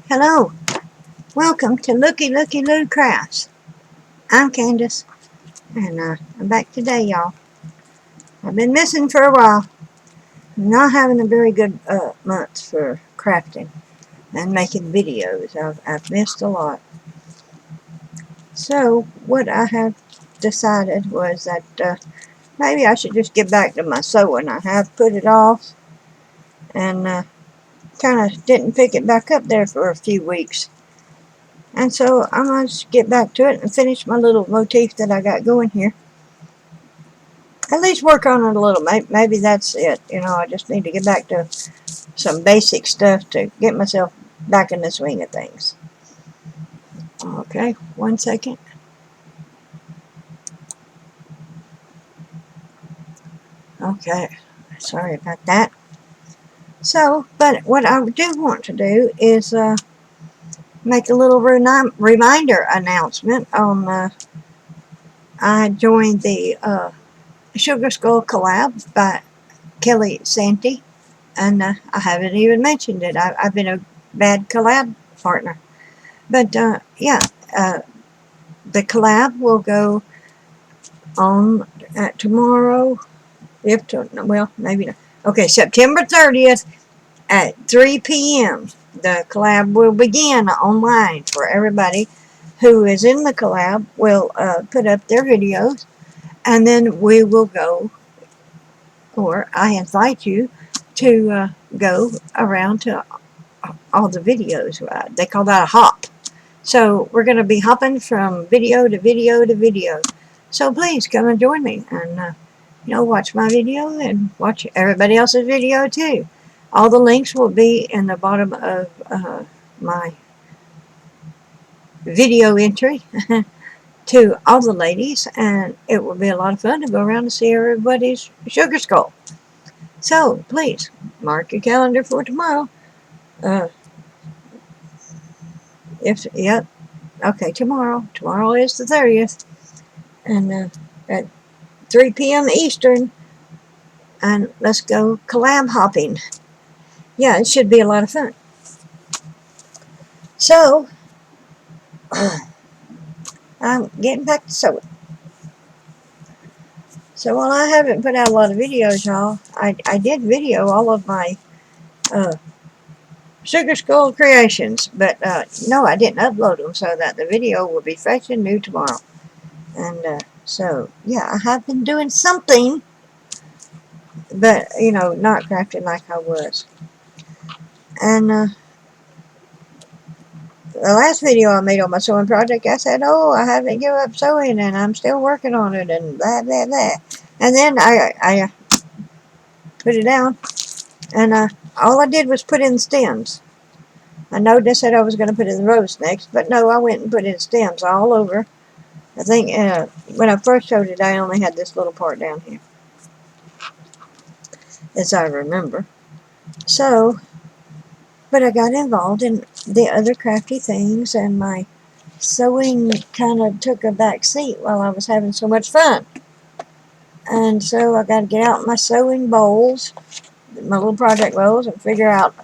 Hello, welcome to Looky Looky Loo Crafts. I'm Candace, and I'm back today, y'all. I've been missing for a while, not having a very good month for crafting and making videos. I've missed a lot. So what I have decided was that maybe I should just get back to my sewing. I have put it off and kind of didn't pick it back up there for a few weeks. And so I'm going to get back to it and finish my little motif that I got going here. At least work on it a little. Maybe that's it. I just need to get back to some basic stuff to get myself back in the swing of things. Okay, 1 second. Okay, sorry about that. So, but what I do want to do is make a little reminder announcement on I joined the Sugar Skull Collab by Kelly Santee, and I haven't even mentioned it. I've been a bad collab partner. But yeah, the collab will go on tomorrow. Well, maybe not. Okay, September 30th at 3 p.m. The collab will begin online for everybody who is in the collab. Will put up their videos, and then we will go, or I invite you to go around to all the videos. They call that a hop. So we're going to be hopping from video to video to video. So please come and join me and, watch my video and watch everybody else's video too. All the links will be in the bottom of my video entry to all the ladies, and it will be a lot of fun to go around and see everybody's sugar skull. So please mark your calendar for tomorrow. Okay, tomorrow. Tomorrow is the 30th. And at 3 p.m. Eastern, and let's go collab hopping. Yeah, it should be a lot of fun. So, I'm getting back to sewing. So while I haven't put out a lot of videos, y'all, I did video all of my Sugar Skull creations, but no, I didn't upload them so that the video will be fresh and new tomorrow. And so, yeah, I have been doing something, but, not crafting like I was. And the last video I made on my sewing project, I said, oh, I haven't given up sewing and I'm still working on it and blah, blah, blah. And then I put it down, and all I did was put in stems. I know they said I was going to put in the rows next, but no, I went and put in stems all over. I think when I first showed it, I only had this little part down here, as I remember. So, but I got involved in the other crafty things, and my sewing kind of took a back seat while I was having so much fun. And so I got to get out my sewing bowls, my little project bowls, and figure out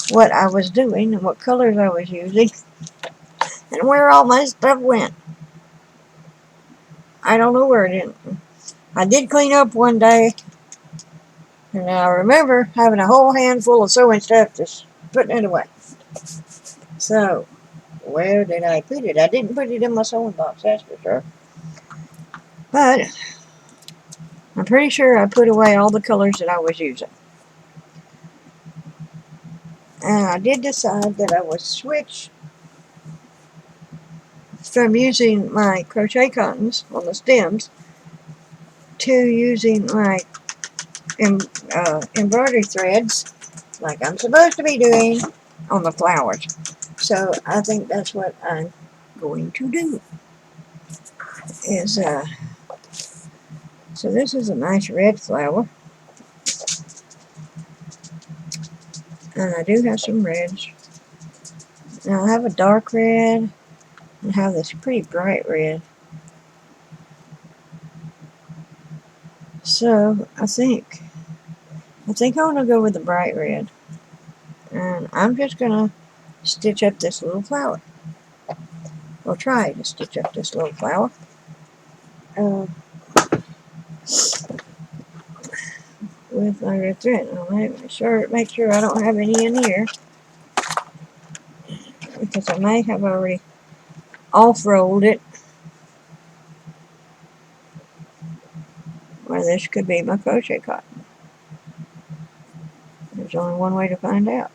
what I was doing and what colors I was using and where all my stuff went. I don't know where it went. I did clean up one day, and I remember having a whole handful of sewing stuff, just putting it away. So, where did I put it? I didn't put it in my sewing box, that's for sure. But I'm pretty sure I put away all the colors that I was using. And I did decide that I would switch from using my crochet cottons on the stems to using my embroidery threads, like I'm supposed to be doing, on the flowers. So I think that's what I'm going to do. So this is a nice red flower, and I do have some reds. Now I have a dark red and have this pretty bright red. So I think I want to go with the bright red, and I'm just gonna stitch up this little flower. Or try to stitch up this little flower. With my red thread. I'll make sure I don't have any in here, because I may have already off-rolled it. Or this could be my crochet cotton. There's only one way to find out.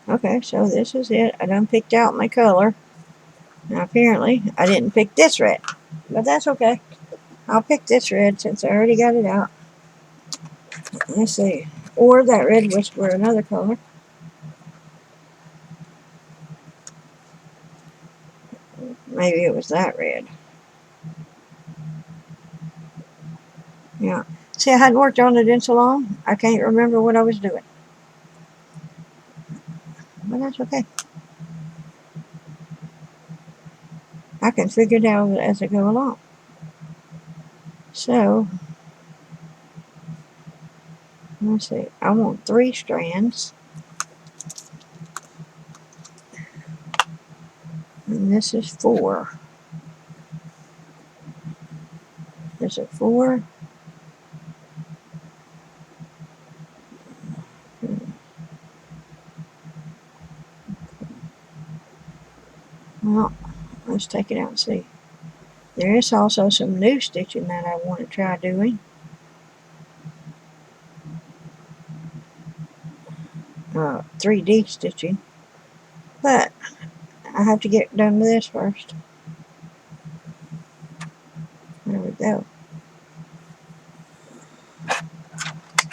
Okay, so this is it. I done picked out my color. Now apparently I didn't pick this red, but that's okay. I'll pick this red since I already got it out. Let's see. Or that red was for another color. Maybe it was that red. Yeah. See, I hadn't worked on it in so long, I can't remember what I was doing. But that's okay. I can figure it out as I go along. So, let's see. I want 3 strands. And this is 4. Is it 4? Well, let's take it out and see. There is also some new stitching that I want to try doing. 3D stitching. But I have to get done with this first. There we go.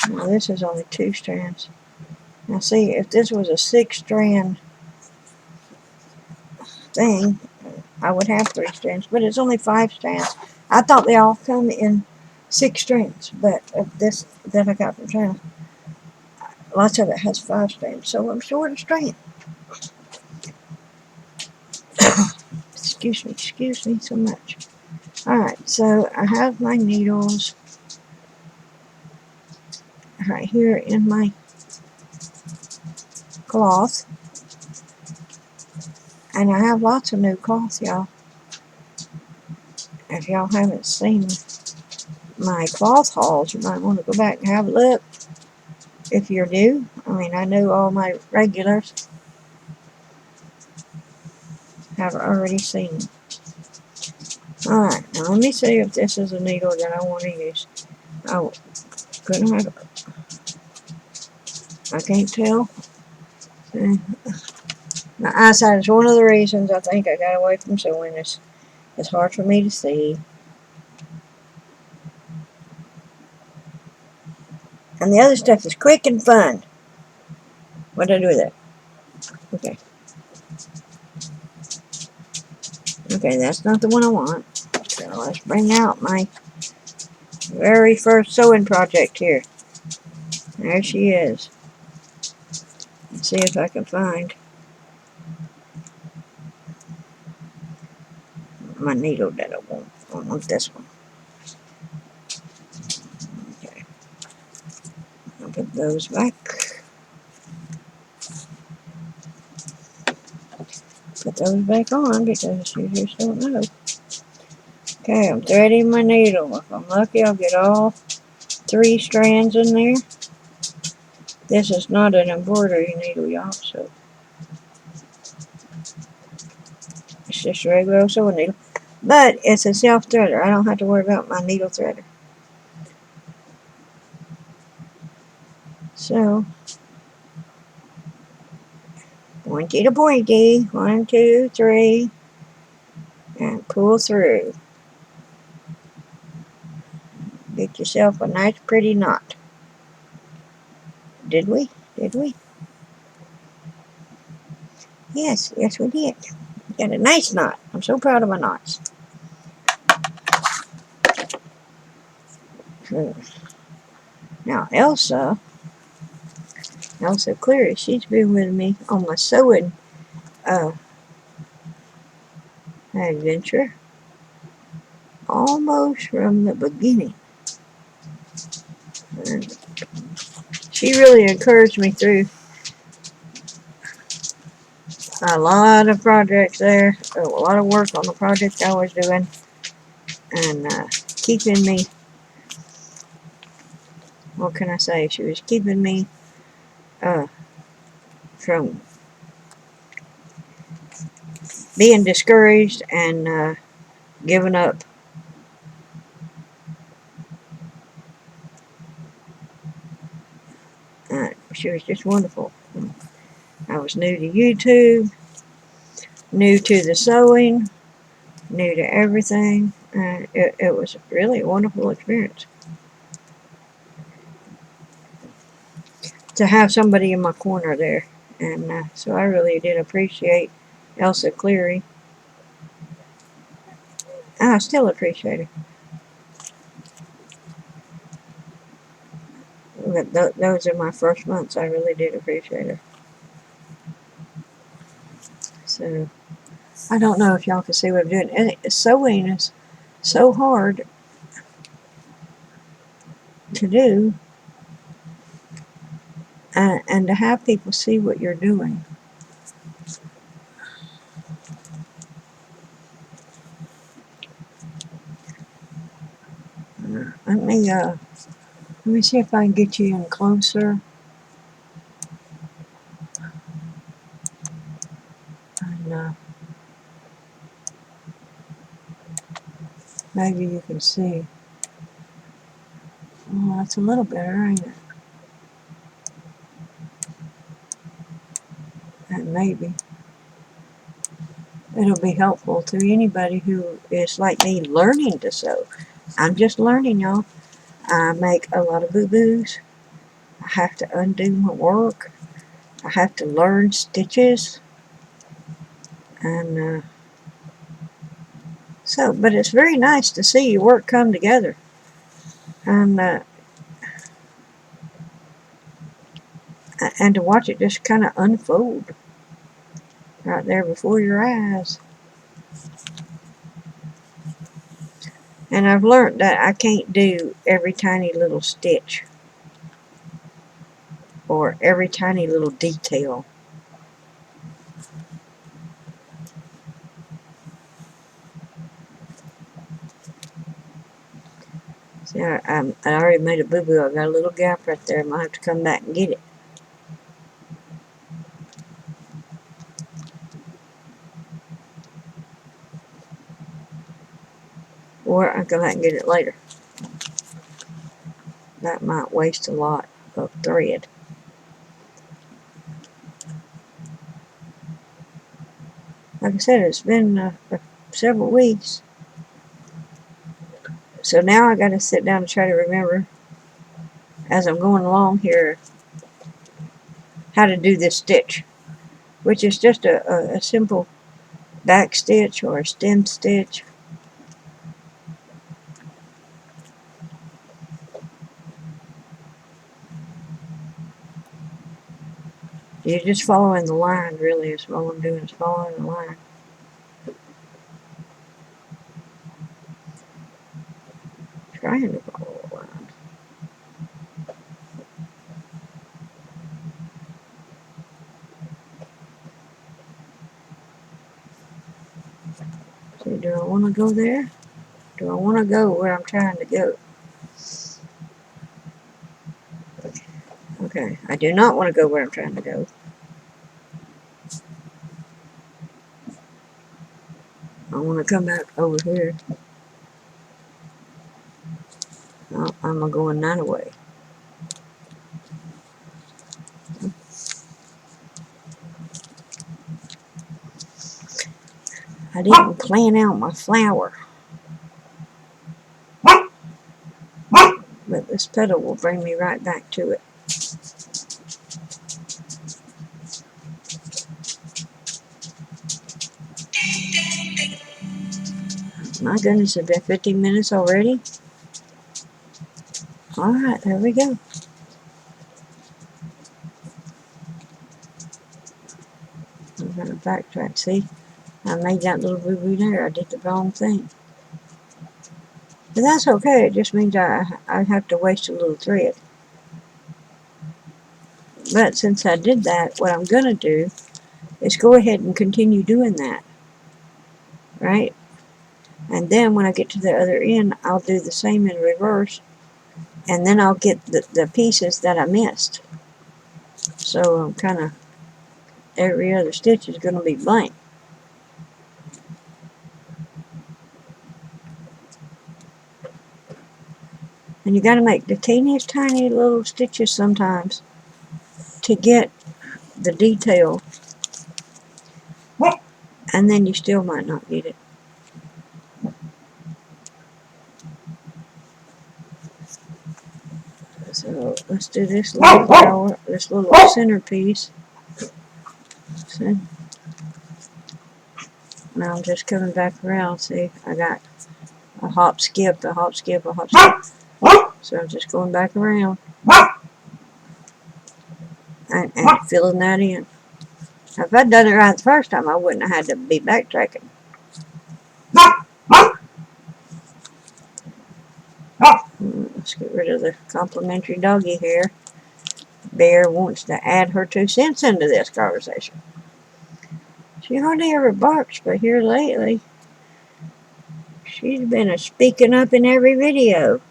Now this is only 2 strands. Now see, if this was a 6-strand thing, I would have 3 strands, but it's only 5 strands. I thought they all come in 6 strands, but of this that I got from China, lots of it has 5 strands, so I'm short a strand. Excuse me so much. Alright, so I have my needles right here in my cloth, and I have lots of new cloth, y'all. If y'all haven't seen my cloth hauls, you might want to go back and have a look if you're new. I mean, I know all my regulars have already seen them. Alright, now let me see if this is a needle that I want to use. Oh, couldn't have it. I can't tell. My eyesight is one of the reasons I think I got away from sewing this. It's hard for me to see. And the other stuff is quick and fun. What did I do with it? Okay. Okay, that's not the one I want. So let's bring out my very first sewing project here. There she is. Let's see if I can find my needle that I want. I want this one. Okay. I'll put those back. Put those back on because you just don't know. Okay, I'm threading my needle. If I'm lucky, I'll get all 3 strands in there. This is not an embroidery needle, y'all, so it's just a regular sewing needle. But it's a self-threader. I don't have to worry about my needle threader. So, pointy to pointy. 1, 2, 3. And pull through. Get yourself a nice pretty knot. Did we? Did we? Yes, yes we did. Got a nice knot. I'm so proud of my knots. Now Elsa Cleary, she's been with me on my sewing adventure almost from the beginning. And she really encouraged me through a lot of projects there, a lot of work on the project I was doing, and keeping me, what can I say, she was keeping me from being discouraged and giving up. She was just wonderful. I was new to YouTube, new to the sewing, new to everything. It was really a wonderful experience to have somebody in my corner there. And so I really did appreciate Elsa Cleary. I still appreciate her. But those are my first months. I really did appreciate her. So I don't know if y'all can see what I'm doing. And sewing is so hard to do, and to have people see what you're doing. Let me see if I can get you in closer. And maybe you can see. Oh, that's a little better, ain't it? And maybe it'll be helpful to anybody who is like me learning to sew. I'm just learning, y'all. I make a lot of boo-boos. I have to undo my work. I have to learn stitches. And but it's very nice to see your work come together. And to watch it just kind of unfold right there before your eyes. And I've learned that I can't do every tiny little stitch or every tiny little detail. See, I already made a boo-boo. I got a little gap right there. I might have to come back and get it. Or I can come back and get it later. That might waste a lot of thread. Like I said, it's been several weeks. So now I got to sit down and try to remember as I'm going along here how to do this stitch, which is just a simple back stitch or a stem stitch. You're just following the line, really, is all I'm doing is following the line. Trying to follow the line. See, do I want to go there? Do I want to go where I'm trying to go? Okay, I do not want to go where I'm trying to go. I want to come back over here. I'm going that way. I didn't plan out my flower. But this pedal will bring me right back to it. My goodness, it's been 15 minutes already. Alright, there we go. I'm going to backtrack. See, I made that little boo-boo there. I did the wrong thing. But that's okay. It just means I have to waste a little thread. But since I did that, what I'm going to do is go ahead and continue doing that, right? And then when I get to the other end, I'll do the same in reverse, and then I'll get the pieces that I missed. So kind of every other stitch is going to be blank. And you got to make the teeniest tiny little stitches sometimes to get the detail, and then you still might not get it. So let's do this little flower, this little centerpiece. See? Now I'm just coming back around. See, I got a hop, skip, a hop, skip, a hop, skip. So I'm just going back around and filling that in. Now, if I'd done it right the first time, I wouldn't have had to be backtracking. Let's get rid of the complimentary doggy hair. Bear wants to add her 2 cents into this conversation. She hardly ever barks, but here lately, she's been speaking up in every video.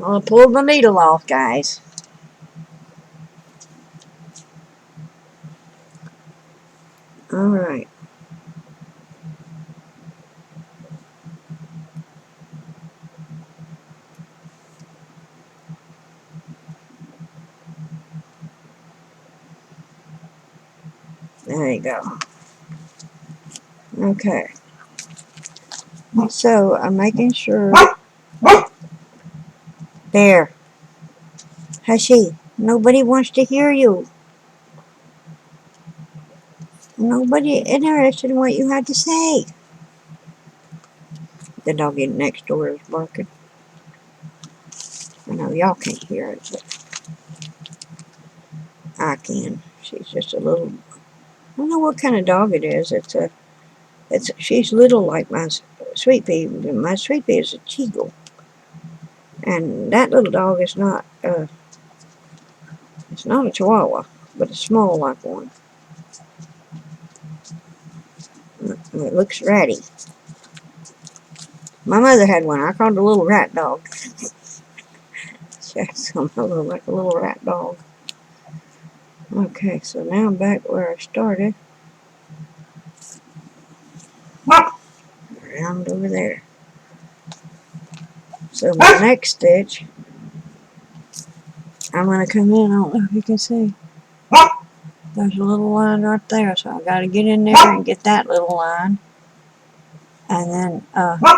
I'll pull the needle off, guys. Alright. There you go. Okay. So, I'm making sure... Bear. Hushy. Nobody wants to hear you. Nobody interested in what you had to say. The doggy next door is barking. I know y'all can't hear it, but I can. She's just a little... I don't know what kind of dog it is. She's little like my sweet pea. My sweet pea is a Cheagle. And that little dog is not... it's not a Chihuahua, but a small like one. It looks ratty. My mother had one. I called it a little rat dog. She had something like a little rat dog. Okay, so now I'm back where I started. Around over there. So my next stitch, I'm going to come in. I don't know if you can see. There's a little line right there, so I got to get in there and get that little line. And then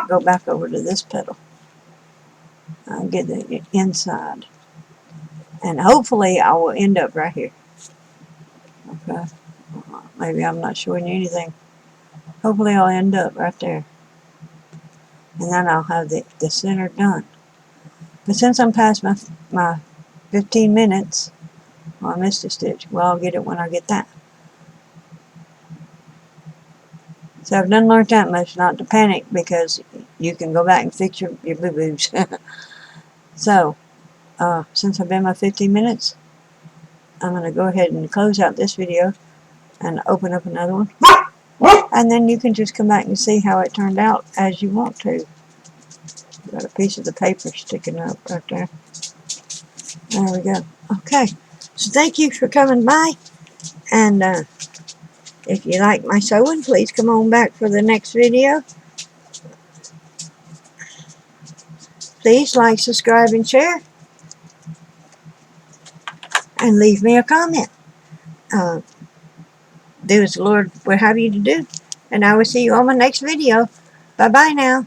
go back over to this petal. Get the inside. And hopefully I will end up right here. Okay. Maybe I'm not showing you anything. Hopefully I'll end up right there. And then I'll have the center done. But since I'm past my 15 minutes, well, I missed a stitch. Well, I'll get it when I get that. So I've done learned that much not to panic, because you can go back and fix your boo-boos. So, since I've been my 15 minutes, I'm going to go ahead and close out this video and open up another one. And then you can just come back and see how it turned out as you want to. Got a piece of the paper sticking up right there. There we go. Okay. So thank you for coming by. And if you like my sewing, please come on back for the next video. Please like, subscribe, and share. And leave me a comment. Do as the Lord would have you to do. And I will see you on my next video. Bye-bye now.